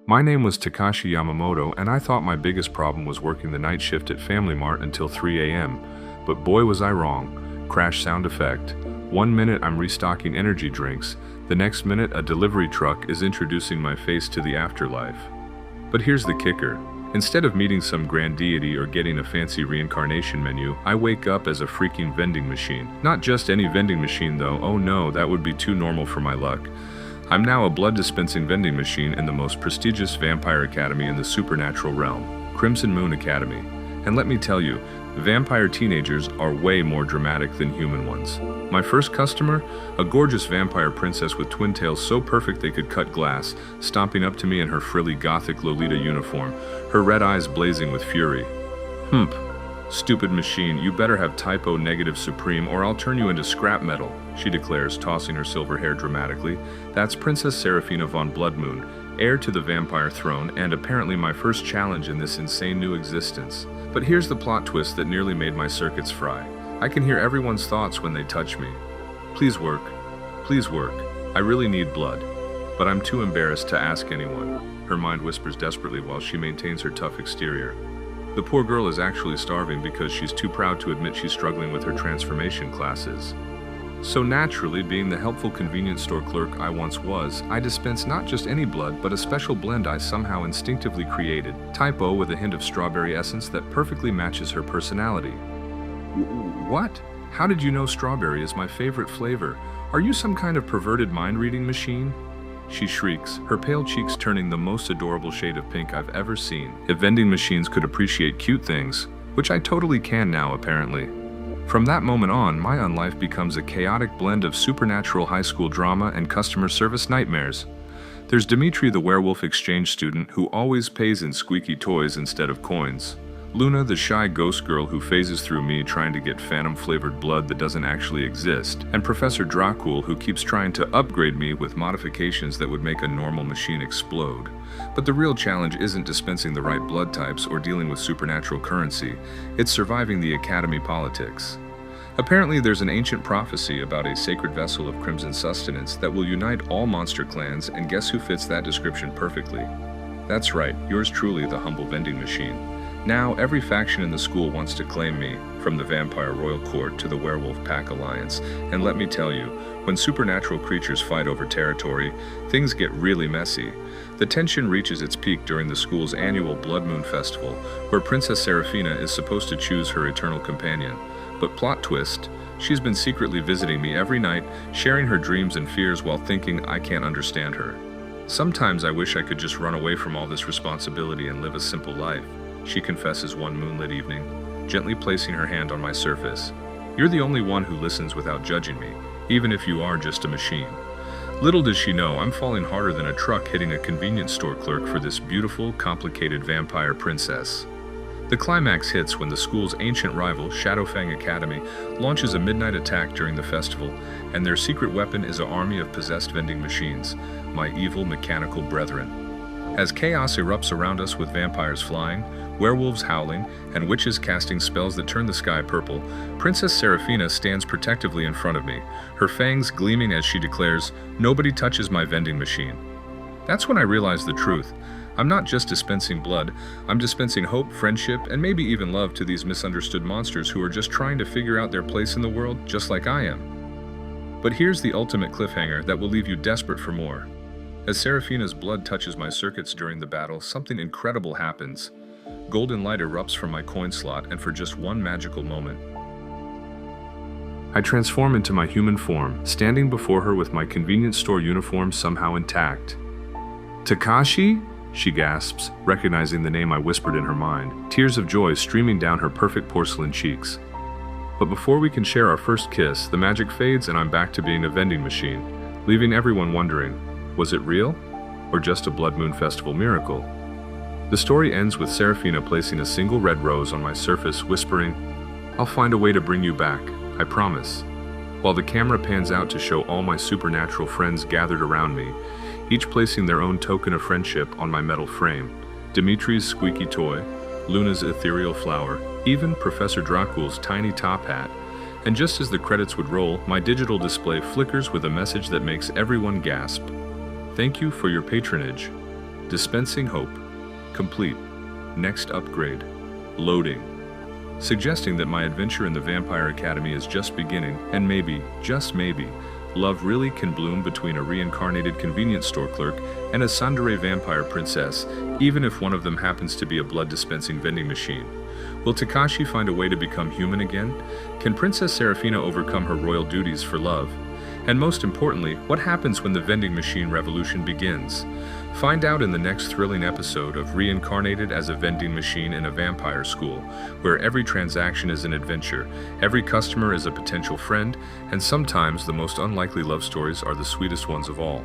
My name was Takashi Yamamoto, and I thought my biggest problem was working the night shift at Family Mart until 3 a.m. But boy was I wrong. Crash sound effect. 1 minute I'm restocking energy drinks, the next minute a delivery truck is introducing my face to the afterlife. But here's the kicker. Instead of meeting some grand deity or getting a fancy reincarnation menu, I wake up as a freaking vending machine. Not just any vending machine though, oh no, that would be too normal for my luck. I'm now a blood-dispensing vending machine in the most prestigious vampire academy in the supernatural realm, Crimson Moon Academy. And let me tell you, vampire teenagers are way more dramatic than human ones. My first customer, a gorgeous vampire princess with twin tails so perfect they could cut glass, stomping up to me in her frilly gothic Lolita uniform, her red eyes blazing with fury. Humph. Stupid machine, you better have typo negative supreme or I'll turn you into scrap metal, she declares, tossing her silver hair dramatically. That's Princess Seraphina von Bloodmoon, heir to the vampire throne and apparently my first challenge in this insane new existence. But here's the plot twist that nearly made my circuits fry. I can hear everyone's thoughts when they touch me. Please work. Please work. I really need blood. But I'm too embarrassed to ask anyone, her mind whispers desperately while she maintains her tough exterior. The poor girl is actually starving because she's too proud to admit she's struggling with her transformation classes. So naturally, being the helpful convenience store clerk I once was, I dispense not just any blood, but a special blend I somehow instinctively created, typo with a hint of strawberry essence that perfectly matches her personality. What? How did you know strawberry is my favorite flavor? Are you some kind of perverted mind-reading machine? She shrieks, her pale cheeks turning the most adorable shade of pink I've ever seen. If vending machines could appreciate cute things, which I totally can now apparently. From that moment on, my unlife becomes a chaotic blend of supernatural high school drama and customer service nightmares. There's Dimitri the werewolf exchange student who always pays in squeaky toys instead of coins. Luna the shy ghost girl who phases through me trying to get phantom-flavored blood that doesn't actually exist, and Professor Dracul who keeps trying to upgrade me with modifications that would make a normal machine explode. But the real challenge isn't dispensing the right blood types or dealing with supernatural currency, it's surviving the academy politics. Apparently there's an ancient prophecy about a sacred vessel of crimson sustenance that will unite all monster clans, and guess who fits that description perfectly? That's right, yours truly, the humble vending machine. Now, every faction in the school wants to claim me, from the Vampire Royal Court to the Werewolf Pack Alliance, and let me tell you, when supernatural creatures fight over territory, things get really messy. The tension reaches its peak during the school's annual Blood Moon Festival, where Princess Seraphina is supposed to choose her eternal companion. But plot twist, she's been secretly visiting me every night, sharing her dreams and fears while thinking I can't understand her. Sometimes I wish I could just run away from all this responsibility and live a simple life, she confesses one moonlit evening, gently placing her hand on my surface. You're the only one who listens without judging me, even if you are just a machine. Little does she know I'm falling harder than a truck hitting a convenience store clerk for this beautiful, complicated vampire princess. The climax hits when the school's ancient rival, Shadowfang Academy, launches a midnight attack during the festival, and their secret weapon is an army of possessed vending machines, my evil mechanical brethren. As chaos erupts around us with vampires flying, werewolves howling, and witches casting spells that turn the sky purple, Princess Seraphina stands protectively in front of me, her fangs gleaming as she declares, "Nobody touches my vending machine." That's when I realize the truth. I'm not just dispensing blood, I'm dispensing hope, friendship, and maybe even love to these misunderstood monsters who are just trying to figure out their place in the world, just like I am. But here's the ultimate cliffhanger that will leave you desperate for more. As Seraphina's blood touches my circuits during the battle, something incredible happens. Golden light erupts from my coin slot, and for just one magical moment, I transform into my human form, standing before her with my convenience store uniform somehow intact. "Takashi?" she gasps, recognizing the name I whispered in her mind, tears of joy streaming down her perfect porcelain cheeks. But before we can share our first kiss, the magic fades and I'm back to being a vending machine, leaving everyone wondering, was it real? Or just a Blood Moon Festival miracle? The story ends with Seraphina placing a single red rose on my surface, whispering, "I'll find a way to bring you back, I promise." While the camera pans out to show all my supernatural friends gathered around me, each placing their own token of friendship on my metal frame. Dimitri's squeaky toy, Luna's ethereal flower, even Professor Dracul's tiny top hat. And just as the credits would roll, my digital display flickers with a message that makes everyone gasp. Thank you for your patronage. Dispensing hope. Complete. Next upgrade. Loading. Suggesting that my adventure in the Vampire Academy is just beginning, and maybe, just maybe, love really can bloom between a reincarnated convenience store clerk and a Tsundere vampire princess, even if one of them happens to be a blood-dispensing vending machine. Will Takashi find a way to become human again? Can Princess Seraphina overcome her royal duties for love? And most importantly, what happens when the vending machine revolution begins? Find out in the next thrilling episode of Reincarnated as a Vending Machine in a Vampire School, where every transaction is an adventure, every customer is a potential friend, and sometimes the most unlikely love stories are the sweetest ones of all.